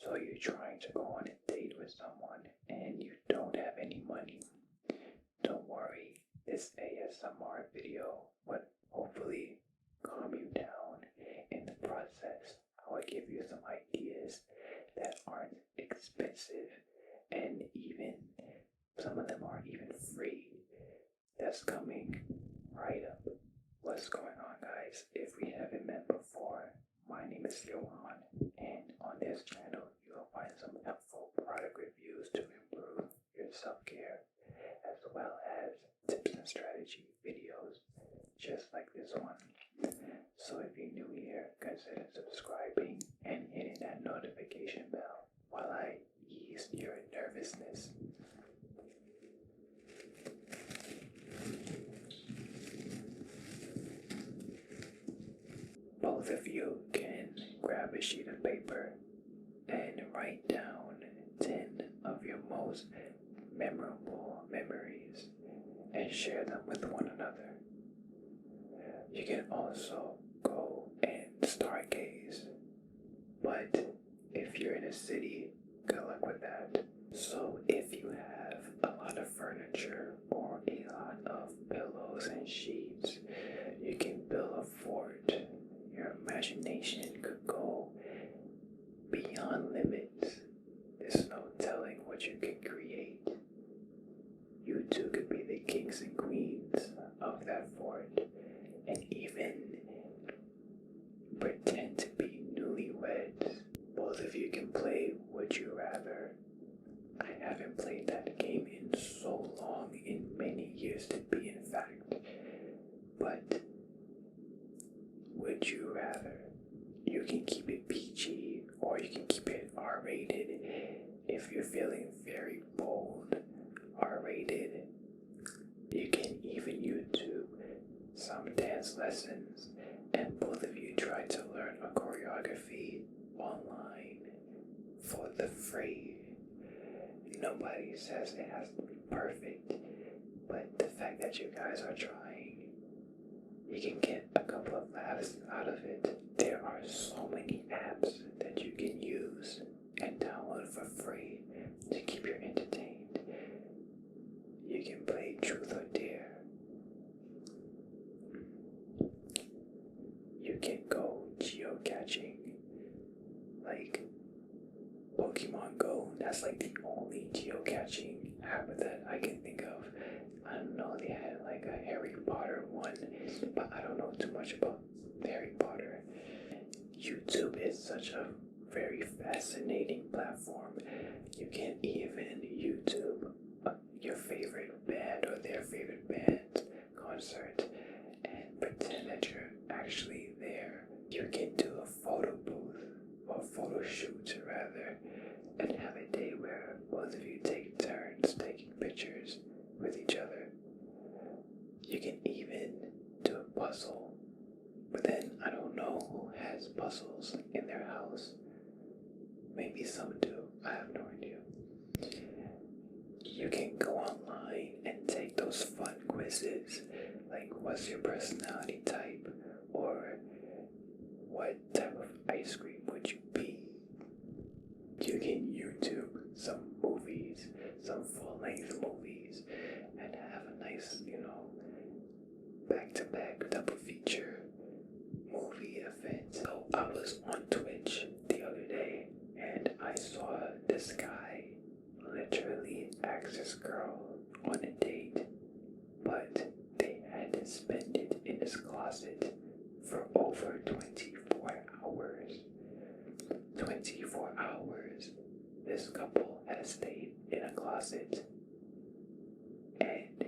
So you're trying to go on a date with someone and you don't have any money. Don't worry, this ASMR video would hopefully calm you down. In the process, I will give you some ideas that aren't expensive, and even some of them are even free. That's coming right up. What's going on, guys? If we haven't met before, my name is Johann, and on this channel you'll find some helpful product reviews to improve your self-care, as well as tips and strategy videos just like this one. So if you're new here, consider subscribing and hitting that notification bell while I ease your nervousness. Both of you can grab a sheet of paper and write down 10 of your most memorable memories and share them with one another. You can also go and stargaze, but if you're in a city, good luck with that. So if you have a lot of furniture or a lot of pillows and sheets, you can build a fort. Your imagination could go beyond limits. There's no telling what you can create. You two could be the kings and queens of that fort, and even pretend to be newlyweds. Both of you can play Would You Rather. I haven't played that game in so long, in many years to be in fact, but Would You Rather, you can keep it PG or you can keep it R-rated. If you're feeling very bold, R-rated. You can even YouTube some dance lessons, and both of you try to learn a choreography online for the free. Nobody says it has to be perfect, but the fact that you guys are trying, you can get a couple of laughs out of it. There are so many apps that you can use and download for free to keep you entertained. You can play Truth or Dare. You can go geocaching, like Pokemon Go. That's like the only geocaching app that I can think of. I don't know, they had like a Harry Potter one, but I don't know too much about Harry Potter. YouTube is such a very fascinating platform. You can even YouTube your favorite band or their favorite band's concert and pretend that you're actually there. You can do a photo booth or photo shoot rather, and have a day where both of you take turns taking pictures with each other. You can even do a puzzle, but then I don't know who has puzzles in their house. Maybe some do, I have no idea. You can go online and take those fun quizzes, like what's your personality type, or what type of ice cream would you be. You can YouTube some movies, some full-length movies, and have a nice, back-to-back double feature movie event. So I was on Twitch the other day, and I saw this guy literally ask this girl on a date, but they had to spend it in his closet for over 24 hours. 24 hours this couple has stayed in a closet, and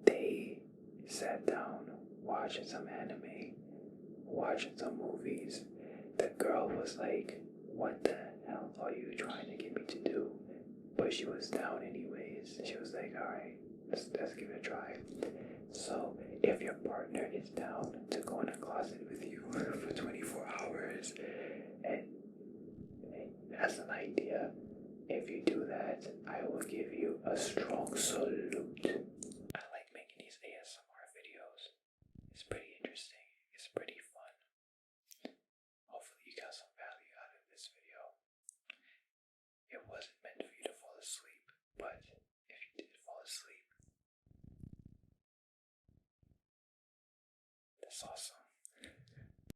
they sat down watching some anime, watching some movies. The girl was like, what the hell are you trying to get me to do? But she was down anyways. She was like, alright, let's give it a try. So if your partner is down to go in a closet with you for 24 hours, and that's an idea, if you do that, I will give you a strong salute. I like making these ASMR videos. It's pretty interesting. It's pretty fun. Hopefully you got some value out of this video. But if you did fall asleep, that's awesome.